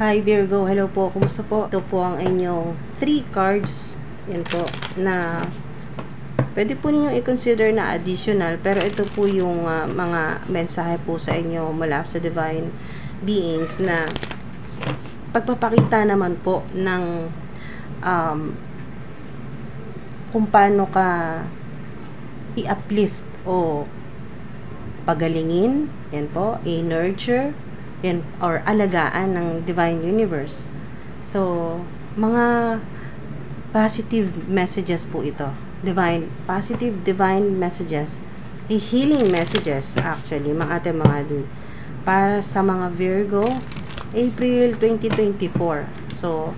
Hi Virgo, hello po, kumusta po? Ito po ang inyong 3 cards, yan po, na pwede po ninyong i-consider na additional, pero ito po yung mga mensahe po sa inyo mula sa Divine Beings na pagpapakita naman po ng kung paano ka i-uplift o pagalingin, yan po, i-nurture, yan, or alagaan ng Divine Universe. So, mga positive messages po ito. Positive divine messages. Healing messages, actually, mga ating mga dude. Para sa mga Virgo, April 2024. So,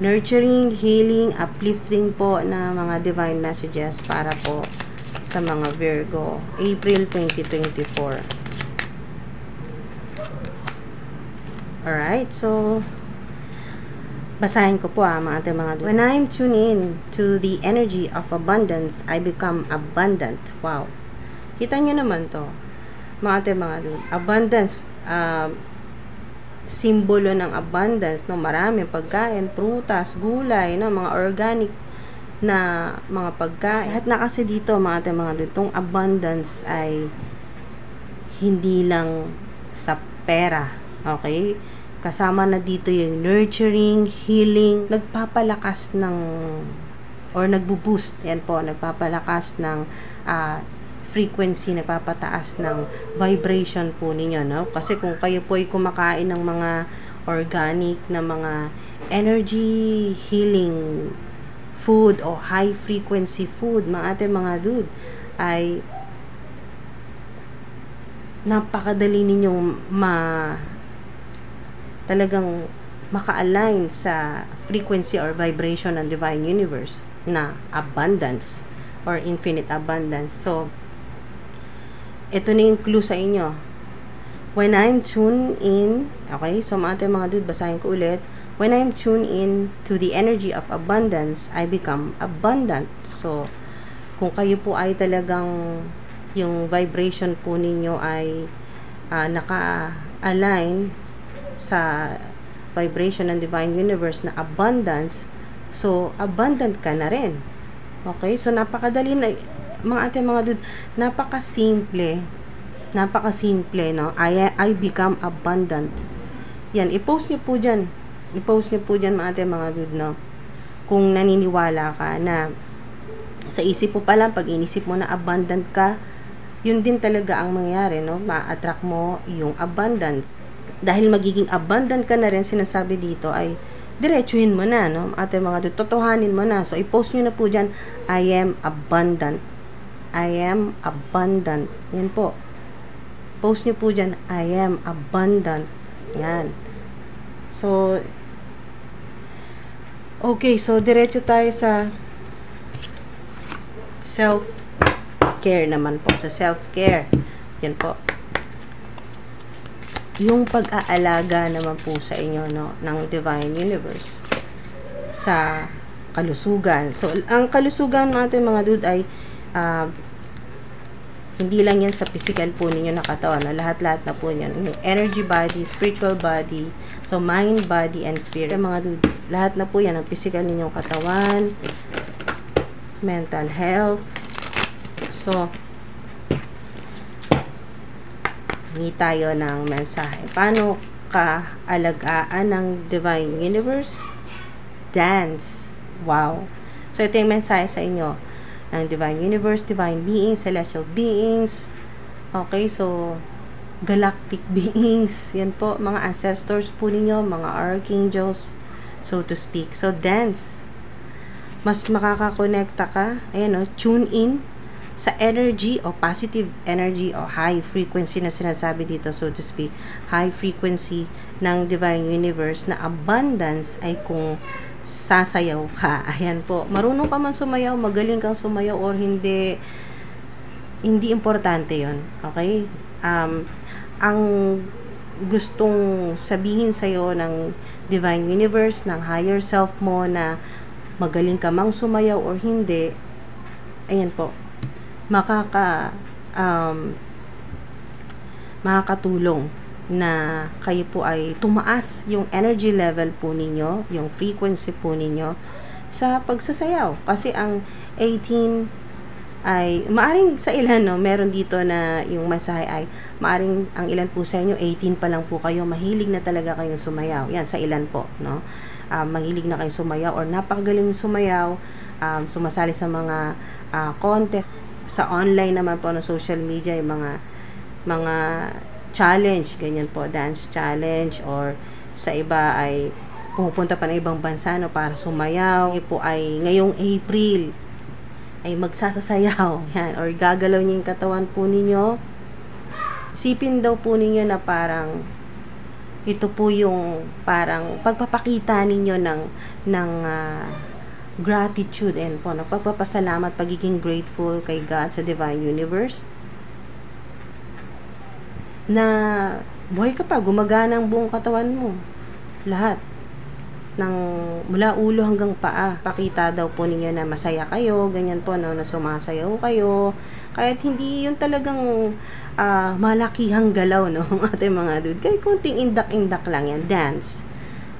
nurturing, healing, uplifting po na mga divine messages para po sa mga Virgo, April 2024. Alright, so basahin ko po mga mga. When I'm tuned in to the energy of abundance, I become abundant. Wow. Kita nyo naman to. Mga mga abundance, simbolo ng abundance, no, maraming pagkain, prutas, gulay, no, mga organic na mga pagkain. Lahat na kasi dito mga itong abundance ay hindi lang sa pera. Okay? Kasama na dito yung nurturing, healing, nagpapalakas ng or nagbo-boost, yan po, nagpapalakas ng frequency, nagpapataas ng vibration po ninyo, no? Kasi kung kayo po ay kumakain ng mga organic na mga energy healing food o high frequency food, mga dude, ay napakadali ninyong talagang maka-align sa frequency or vibration ng Divine Universe na abundance or infinite abundance. So, ito na yung clue sa inyo. When I'm tuned in, okay, so mga dude, basahin ko ulit. When I'm tuned in to the energy of abundance, I become abundant. So, kung kayo po ay talagang yung vibration po ninyo ay naka-align sa vibration ng Divine Universe na abundance, so abundant ka na rin. Okay? So napakadali na mga dude, napakasimple, no? I become abundant. Yan, i-post niyo po diyan. Mga dude, no? Kung naniniwala ka na sa isip mo pa lang, pag inisip mo na abundant ka, yun din talaga ang mangyayari, no? Ma-attract mo yung abundance. Dahil magiging abundant ka na rin, sinasabi dito ay diretsuhin mo na, no? Mga dude, totohanin mo na. So, i-post nyo na po dyan, I am abundant. I am abundant. Yan po. Post nyo po dyan, I am abundant. Yan. So, okay. So, diretso tayo sa self-care naman po. Sa self-care. Yan po. Yung pag-aalaga naman po sa inyo, no, ng Divine Universe sa kalusugan. So, ang kalusugan natin mga dude ay hindi lang yan sa physical po ninyo na katawan, no? Lahat-lahat na po yan. Yung energy body, spiritual body, so mind, body, and spirit. Mga dude, lahat na po yan ang physical ninyong katawan, mental health. So, hindi tayo ng mensahe. Paano ka alagaan ng Divine Universe? Dance. Wow. So, ito yung mensahe sa inyo ng Divine Universe, Divine Beings, Celestial Beings. Okay, so, Galactic Beings. Yan po, mga ancestors po ninyo, mga archangels, so to speak. So, dance. Mas makakakonekta ka. Ayan, tune in sa energy o positive energy o high frequency na sinasabi dito, so to speak, high frequency ng Divine Universe na abundance ay kung sasayaw ka. Ayan po. Marunong ka man sumayaw, magaling kang sumayaw or hindi importante yon. Okay? Ang gustong sabihin sa'yo ng Divine Universe, ng higher self mo na magaling ka mang sumayaw or hindi, ayan po, makakatulong na kayo po ay tumaas yung energy level po ninyo, yung frequency po ninyo sa pagsasayaw. Kasi ang 18 ay, maaring sa ilan, no, meron dito na yung mensahe ay, maaring ang ilan po sa inyo, 18 pa lang po kayo, mahilig na talaga kayong sumayaw. Yan, sa ilan po, no? Mahilig na kayong sumayaw or napakagaling sumayaw, sumasali sa mga contest, sa online naman po, no, social media, yung mga challenge, ganyan po, dance challenge, or sa iba ay pupunta pa ng ibang bansa, no, para sumayaw. Ito po ay ngayong April ay magsasasayaw, yan, or gagalaw niyo yung katawan po ninyo. Isipin daw po ninyo na parang ito po yung parang pagpapakita ninyo ng gratitude and po, pagpapasalamat, pagiging grateful kay God sa Divine Universe na buhay ka pa, gumagana ang buong katawan mo, lahat ng mula ulo hanggang paa. Pakita daw po ninyo na masaya kayo, ganyan po, no, na sumasayaw kayo, kahit hindi yung talagang malakihang galaw, no, ang ating mga dude, kahit konting indak-indak lang yan, dance,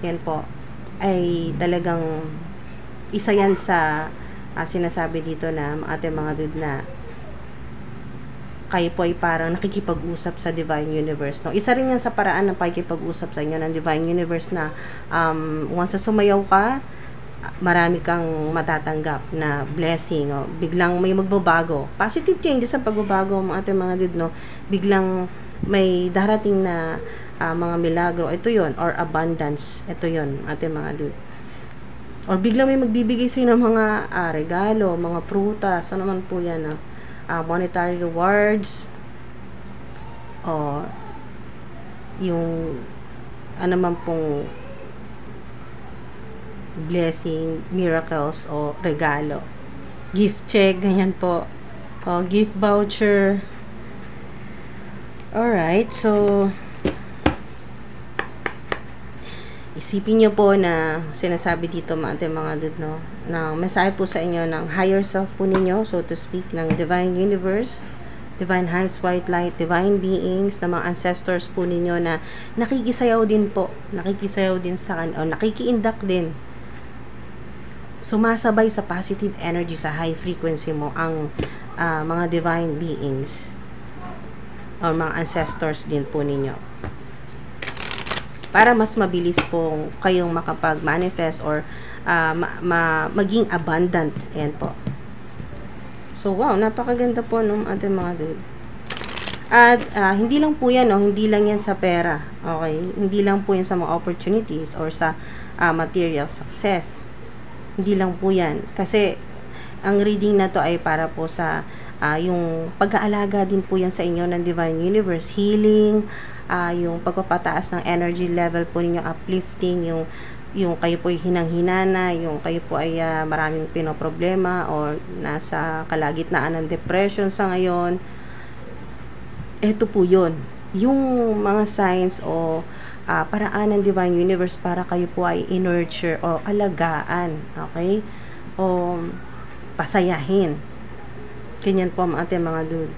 yan po, ay talagang isa yan sa sinasabi dito na ating mga dude na kayo po ay parang nakikipag-usap sa Divine Universe, no? Isa rin yan sa paraan ng pakikipag-usap sa inyo ng Divine Universe na once na sumayaw ka, marami kang matatanggap na blessing, o biglang may magbabago. Positive changes sa pagbabago ng ating mga dude, no? Biglang may darating na mga milagro, ito yon, or abundance, ito yon, ating mga dude. Or biglang may magbibigay sa'yo ng mga regalo, mga prutas, ano naman po yan, no? Monetary rewards, o yung ano man pong blessing, miracles, o regalo, gift check, ganyan po, o gift voucher. Alright, so isipin nyo po na sinasabi dito mga dude, no, na mensahe po sa inyo ng higher self po ninyo, so to speak, ng Divine Universe, Divine Highest White Light, Divine Beings, na mga ancestors po ninyo na nakikisayaw din po, nakikisayaw din sa o nakikiindak din, sumasabay sa positive energy, sa high frequency mo, ang mga Divine Beings o mga ancestors din po ninyo, para mas mabilis po kayong makapag-manifest or maging abundant. Ayan po. So, wow, napakaganda po nung ating mga dude. At hindi lang po yan, no? Hindi lang yan sa pera. Okay? Hindi lang po yan sa mga opportunities or sa material success. Hindi lang po yan. Kasi, ang reading na to ay para po sa yung pag-aalaga din po yan sa inyo ng Divine Universe, healing, yung pagpapataas ng energy level po ninyo, uplifting, yung kayo po ay hinang-hinana, yung kayo po ay maraming pinoproblema or nasa kalagitnaan ng depression sa ngayon. Ito po yun, yung mga signs o paraan ng Divine Universe para kayo po ay nurture o alagaan, okay, o pasayahin. Ganyan po ang ating mga dude.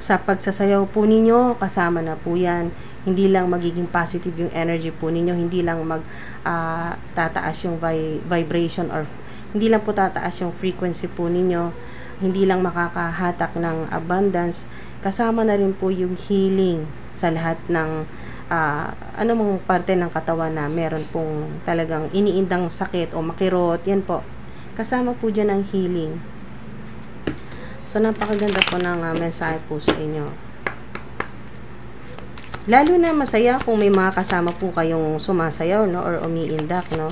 Sa pagsasayaw po ninyo, kasama na po yan. Hindi lang magiging positive yung energy po ninyo, hindi lang tataas yung vibration, or hindi lang po tataas yung frequency po ninyo, hindi lang makakahatak ng abundance, kasama na rin po yung healing sa lahat ng anumang parte ng katawan na meron pong talagang iniindang sakit o makirot, yan po. Kasama po dyan ang healing. So, napakaganda po ng mensahe po sa inyo. Lalo na masaya kung may mga kasama po kayong sumasayaw, no, or umiindak, no.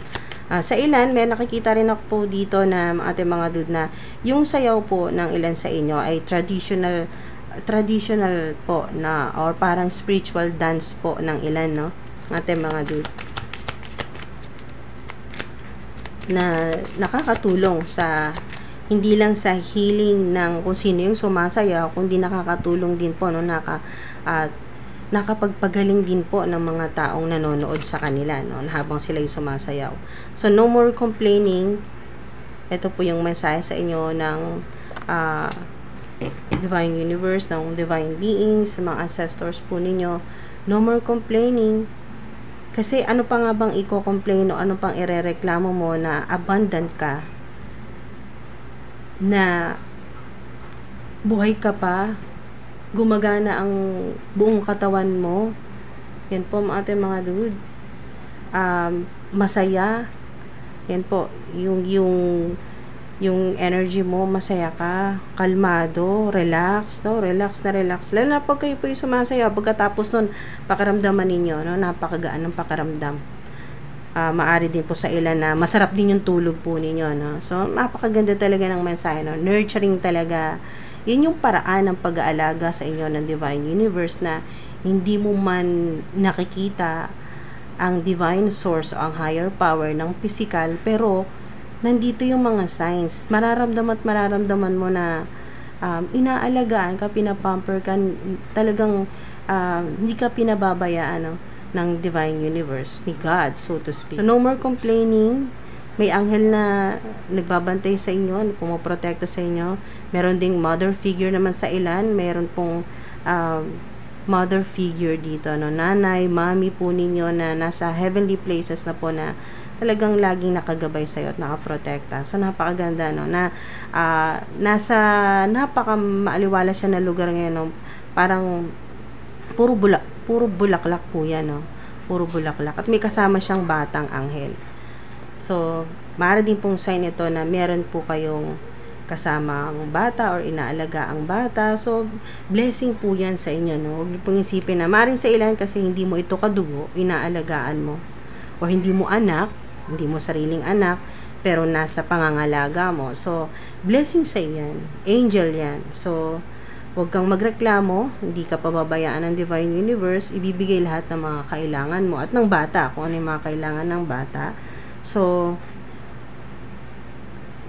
Sa ilan, may nakikita rin ako po dito na ating mga dude na yung sayaw po ng ilan sa inyo ay traditional po na, or parang spiritual dance po ng ilan, no, ating mga dude, na nakakatulong sa hindi lang sa healing ng kung sino yung sumasayaw, kundi nakakatulong din po, no, nakapagpagaling din po ng mga taong nanonood sa kanila, no, habang sila yung sumasayaw. So, no more complaining. Ito po yung mensahe sa inyo ng Divine Universe, ng Divine Beings, mga ancestors po ninyo. No more complaining. Kasi ano pa nga bang i-complain o ano pang irereklamo mo na abundant ka, na buhay ka pa, gumagana ang buong katawan mo. Yan po mga dude. Masaya. Yan po, yung energy mo, masaya ka, kalmado, relax, no? Relax na relax. Lalo na pag kayo po yung sumasaya, pagkatapos nun, pakiramdaman ninyo, no? Napakagaan ng pakiramdam. Maari din po sa ilan na masarap din yung tulog po ninyo, no? So, napakaganda talaga ng mensahe, no? Nurturing talaga. Yun yung paraan ng pag-aalaga sa inyo ng Divine Universe na hindi mo man nakikita ang divine source o ang higher power ng physical, pero nandito yung mga signs. Mararamdaman mo na inaalagaan ka, pinapamper ka, talagang hindi ka pinababayaan, no, ng Divine Universe, ni God, so to speak. So, no more complaining. May anghel na nagbabantay sa inyo, pumoprotekta sa inyo. Meron ding mother figure naman sa ilan. Meron pong mother figure dito, no? Nanay, mommy po ninyo na nasa heavenly places na po, na talagang laging nakagabay sa'yo at nakaprotekta. So, napakaganda, no? Na nasa napaka-maaliwala siya na lugar ngayon, no? Parang puro bulaklak po yan, no? Puro bulaklak. At may kasama siyang batang anghel. So, maaari din pong sign ito na meron po kayong kasama ang bata or inaalaga ang bata. So, blessing po yan sa inyo, no? Huwag niyo pong isipin na maaaring sa ilan kasi hindi mo ito kadugo, inaalagaan mo. O hindi mo anak, hindi mo sariling anak, pero nasa pangangalaga mo. So, blessing sa yan. Angel yan. So, huwag kang magreklamo, hindi ka pababayaan ng Divine Universe, ibibigay lahat ng mga kailangan mo at ng bata, kung ano yung mga kailangan ng bata. So,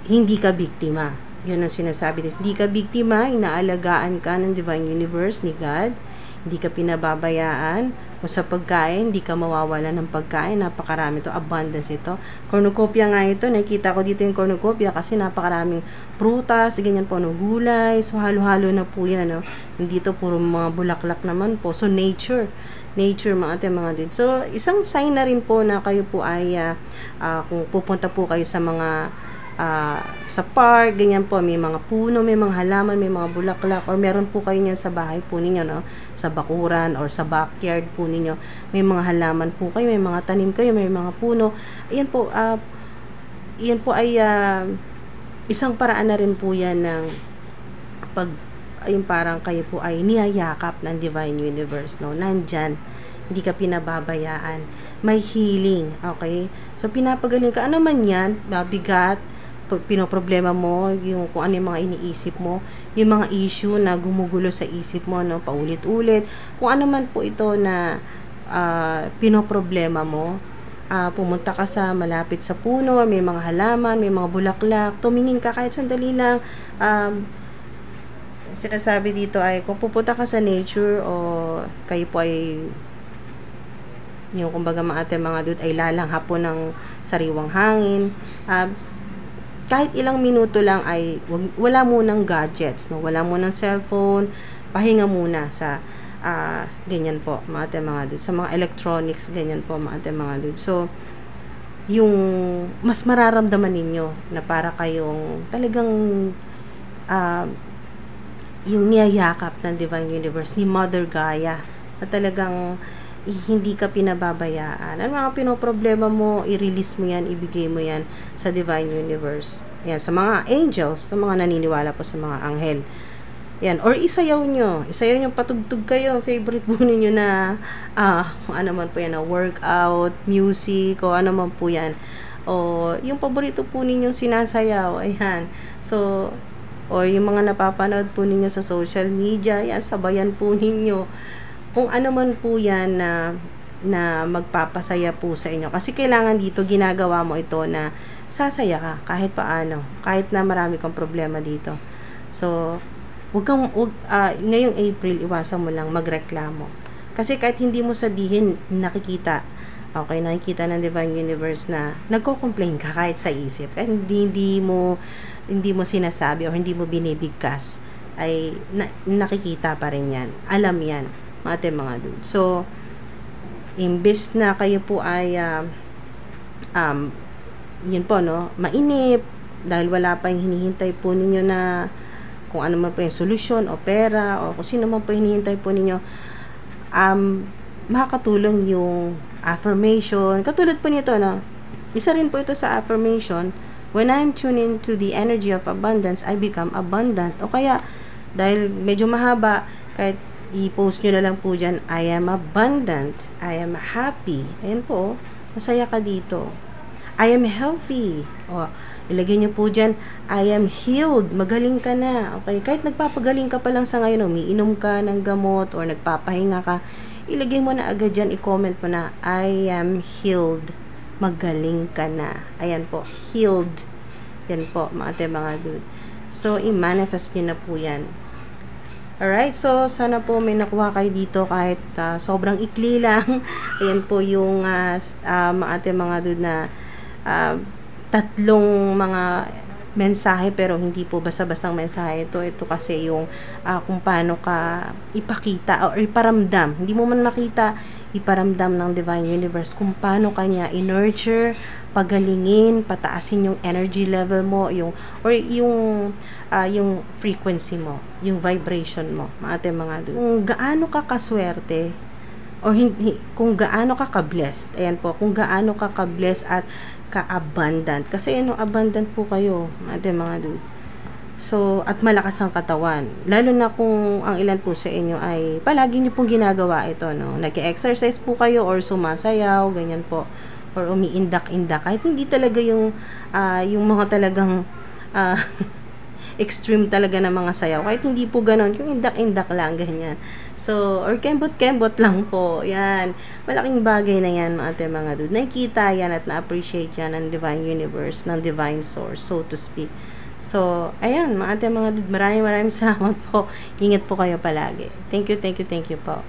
hindi ka biktima. Yun ang sinasabi dito. Hindi ka biktima, inaalagaan ka ng Divine Universe, ni God. Hindi ka pinababayaan. Kung sa pagkain, hindi ka mawawala ng pagkain. Napakarami ito. Abundance ito. Cornucopia nga ito. Nakikita ko dito yung cornucopia kasi napakaraming prutas, ganyan po, no, gulay. So, halo-halo na po yan. No? Dito, puro mga bulaklak naman po. So, nature, mga ate, mga dude. So, isang sign na rin po na kayo po ay, kung pupunta po kayo sa mga sa park, ganyan po, may mga puno, may mga halaman, may mga bulaklak, or meron po kayo niyan sa bahay po ninyo, no? Sa bakuran or sa backyard po ninyo, may mga halaman po kayo, may mga tanim kayo, may mga puno. Ayan po, yan po ay isang paraan na rin po yan ng pag, ayun, parang kayo po ay niyayakap ng Divine Universe, no? Nandyan, hindi ka pinababayaan, may healing, okay? So, pinapagaling ka, ano man yan, mabigat, pinoproblema mo, yung kung ano yung mga iniisip mo, yung mga issue na gumugulo sa isip mo, no, paulit-ulit, kung ano man po ito na pinoproblema mo, pumunta ka sa malapit sa puno, may mga halaman, may mga bulaklak, tumingin ka kahit sandali lang. Sinasabi dito ay, kung pupunta ka sa nature o kayo po ay yung kumbaga mga dude ay lalanghap po ng sariwang hangin, kahit ilang minuto lang ay wala munang gadgets, no? Wala munang cellphone, pahinga muna sa ganyan po, mga dude, sa mga electronics, ganyan po, mga dude. So, yung mas mararamdaman ninyo na para kayong talagang yung niyayakap ng Divine Universe, ni Mother Gaia, na talagang hindi ka pinababayaan. Ano mga pinoproblema mo, i-release mo yan, ibigay mo yan sa Divine Universe. Yan, sa mga angels, sa mga naniniwala po sa mga anghel. Yan, or isayaw nyo, patugtog kayo, favorite po ninyo na, kung ano man po yan, na workout, music, o ano man po yan. O, yung paborito po ninyong sinasayaw, ayan. So, o yung mga napapanood po ninyo sa social media, yan, sabayan po ninyo. Kung ano man po yan na magpapasaya po sa inyo. Kasi kailangan dito, ginagawa mo ito na sasaya ka kahit paano. Kahit na marami kang problema dito. So, ngayong April, iwasan mo lang magreklamo. Kasi kahit hindi mo sabihin, nakikita ng Divine Universe na nagko-complain ka kahit sa isip. Kahit hindi mo sinasabi o hindi mo binibigkas. ay nakikita pa rin yan. Alam yan, mga mga dude. So, imbes na kayo po ay yun po, no, mainip dahil wala pa yung hinihintay po ninyo na kung ano man po yung solusyon o pera o kung sino man po yung hinihintay po ninyo, makakatulong yung affirmation. Katulad po nito, no, isa rin po ito sa affirmation. When I'm tuned into the energy of abundance, I become abundant. O kaya, dahil medyo mahaba, kahit i-post nyo na lang po dyan, I am abundant, I am happy. Ayan po, masaya ka dito. I am healthy. O, ilagay nyo po dyan, I am healed. Magaling ka na. Okay, kahit nagpapagaling ka pa lang sa ngayon, umiinom ka ng gamot or nagpapahinga ka, ilagay mo na agad dyan, i-comment mo na, I am healed. Magaling ka na. Ayan po, healed. Yan po, mga dude. So, i-manifest nyo na po yan. Alright, so sana po may nakuha kayo dito kahit sobrang ikli lang. Ayan po yung mga dude na tatlong mga mensahe pero hindi po basta-bastang mensahe ito. Ito kasi yung kung paano ka ipakita o iparamdam. Hindi mo man makita, iparamdam ng Divine Universe kung paano kanya i-nurture, pagalingin, pataasin yung energy level mo, yung frequency mo, yung vibration mo, mga dude. Kung gaano ka kaswerte o hindi, kung gaano ka ka-blessed. Ayan po, kung gaano ka ka-blessed at ka-abundant. Kasi abundant po kayo, mga dude. So, at malakas ang katawan. Lalo na kung ang ilan po sa inyo ay palagi niyo pong ginagawa ito, no? Nag-exercise po kayo or sumasayaw, ganyan po. Or umiindak-indak. Kahit hindi talaga yung mga talagang extreme talaga na mga sayaw. Kahit hindi po ganon, yung indak-indak lang, ganyan. So, or kembot-kembot lang po. Yan. Malaking bagay na yan, mga dude. Nakikita yan at na-appreciate yan ng Divine Universe, ng Divine Source, so to speak. So, ayan, mga dude. Maraming salamat po. Ingat po kayo palagi. Thank you po.